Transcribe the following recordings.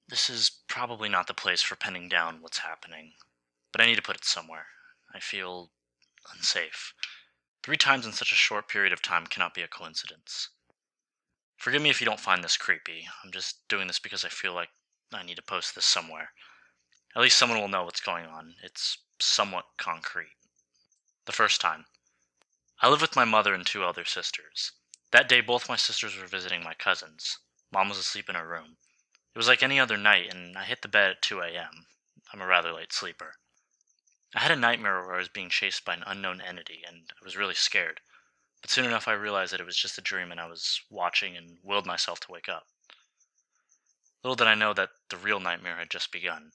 This is probably not the place for penning down what's happening, but I need to put it somewhere. I feel unsafe. 3 times in such a short period of time cannot be a coincidence. Forgive me if you don't find this creepy. I'm just doing this because I feel like I need to post this somewhere. At least someone will know what's going on. It's somewhat concrete. The first time. I live with my mother and 2 elder sisters. That day, both my sisters were visiting my cousins. Mom was asleep in her room. It was like any other night, and I hit the bed at 2 a.m. I'm a rather late sleeper. I had a nightmare where I was being chased by an unknown entity, and I was really scared. But soon enough, I realized that it was just a dream, and I was watching and willed myself to wake up. Little did I know that the real nightmare had just begun.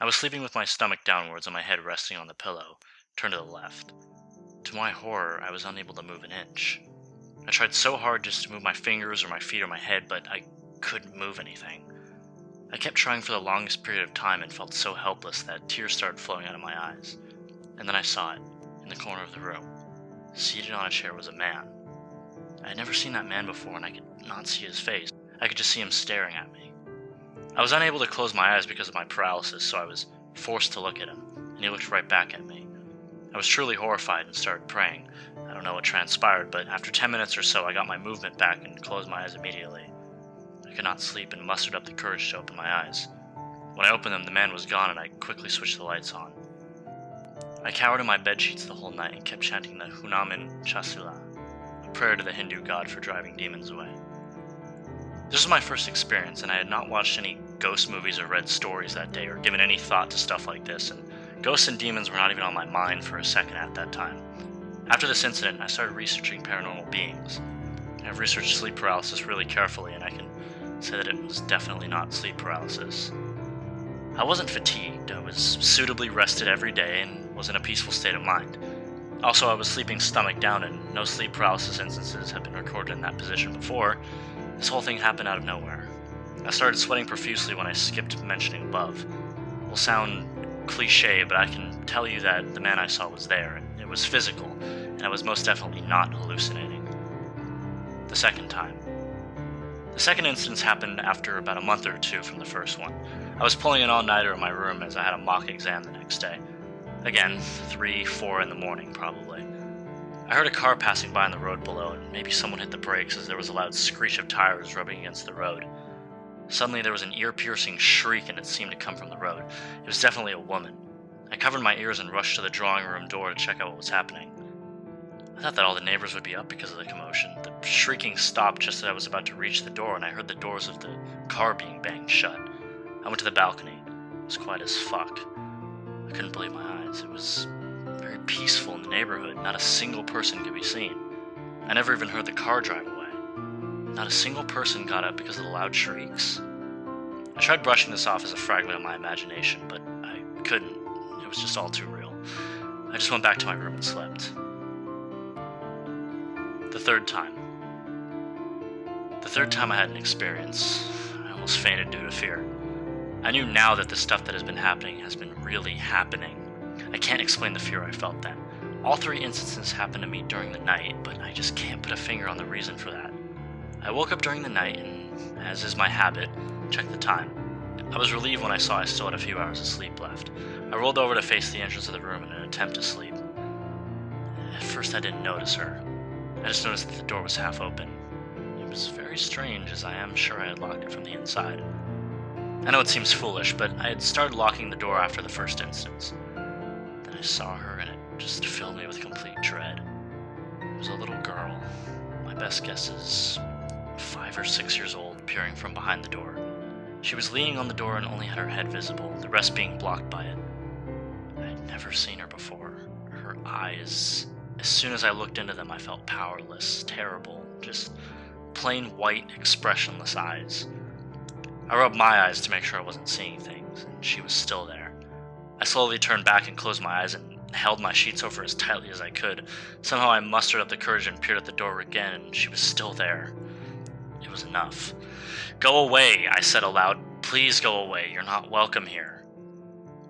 I was sleeping with my stomach downwards and my head resting on the pillow, turned to the left. To my horror, I was unable to move an inch. I tried so hard just to move my fingers or my feet or my head, but I couldn't move anything. I kept trying for the longest period of time and felt so helpless that tears started flowing out of my eyes. And then I saw it, in the corner of the room. Seated on a chair was a man. I had never seen that man before, and I could not see his face. I could just see him staring at me. I was unable to close my eyes because of my paralysis, so I was forced to look at him, and he looked right back at me. I was truly horrified and started praying. I don't know what transpired, but after 10 minutes or so, I got my movement back and closed my eyes immediately. I could not sleep and mustered up the courage to open my eyes. When I opened them, the man was gone, and I quickly switched the lights on. I cowered in my bedsheets the whole night and kept chanting the Hunamin Chasula, a prayer to the Hindu god for driving demons away. This was my first experience, and I had not watched any ghost movies or read stories that day or given any thought to stuff like this, and ghosts and demons were not even on my mind for a second at that time. After this incident, I started researching paranormal beings. I've researched sleep paralysis really carefully, and I can say that it was definitely not sleep paralysis. I wasn't fatigued, I was suitably rested every day, and was in a peaceful state of mind. Also, I was sleeping stomach down, and no sleep paralysis instances have been recorded in that position before. This whole thing happened out of nowhere. I started sweating profusely when I skipped mentioning above. It will sound cliche, but I can tell you that the man I saw was there, and it was physical, and I was most definitely not hallucinating. The second time. The second instance happened after about a month or two from the first one. I was pulling an all-nighter in my room as I had a mock exam the next day. Again, 3, 4 in the morning, probably. I heard a car passing by on the road below, and maybe someone hit the brakes as there was a loud screech of tires rubbing against the road. Suddenly there was an ear-piercing shriek, and it seemed to come from the road. It was definitely a woman. I covered my ears and rushed to the drawing room door to check out what was happening. I thought that all the neighbors would be up because of the commotion. The shrieking stopped just as I was about to reach the door, and I heard the doors of the car being banged shut. I went to the balcony. It was quiet as fuck. I couldn't believe my eyes. It was very peaceful in the neighborhood. Not a single person could be seen. I never even heard the car drive away. Not a single person got up because of the loud shrieks. I tried brushing this off as a fragment of my imagination, but I couldn't. It was just all too real. I just went back to my room and slept. The third time. The third time I had an experience, I almost fainted due to fear. I knew now that the stuff that has been happening has been really happening. I can't explain the fear I felt then. All 3 instances happened to me during the night, but I just can't put a finger on the reason for that. I woke up during the night and, as is my habit, checked the time. I was relieved when I saw I still had a few hours of sleep left. I rolled over to face the entrance of the room in an attempt to sleep. At first I didn't notice her. I just noticed that the door was half open. It was very strange, as I am sure I had locked it from the inside. I know it seems foolish, but I had started locking the door after the first instance. Then I saw her, and it just filled me with complete dread. It was a little girl. My best guess is 5 or 6 years old, peering from behind the door. She was leaning on the door and only had her head visible, the rest being blocked by it. I had never seen her before. Her eyes... As soon as I looked into them, I felt powerless, terrible, just plain white, expressionless eyes. I rubbed my eyes to make sure I wasn't seeing things, and she was still there. I slowly turned back and closed my eyes and held my sheets over as tightly as I could. Somehow I mustered up the courage and peered at the door again, and she was still there. It was enough. "Go away," I said aloud. "Please go away. You're not welcome here."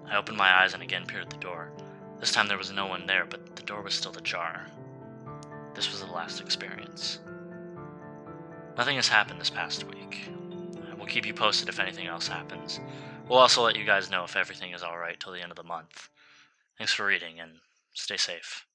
I opened my eyes and again peered at the door. This time there was no one there, but the door was still ajar. This was the last experience. Nothing has happened this past week. I will keep you posted if anything else happens. We'll also let you guys know if everything is alright till the end of the month. Thanks for reading, and stay safe.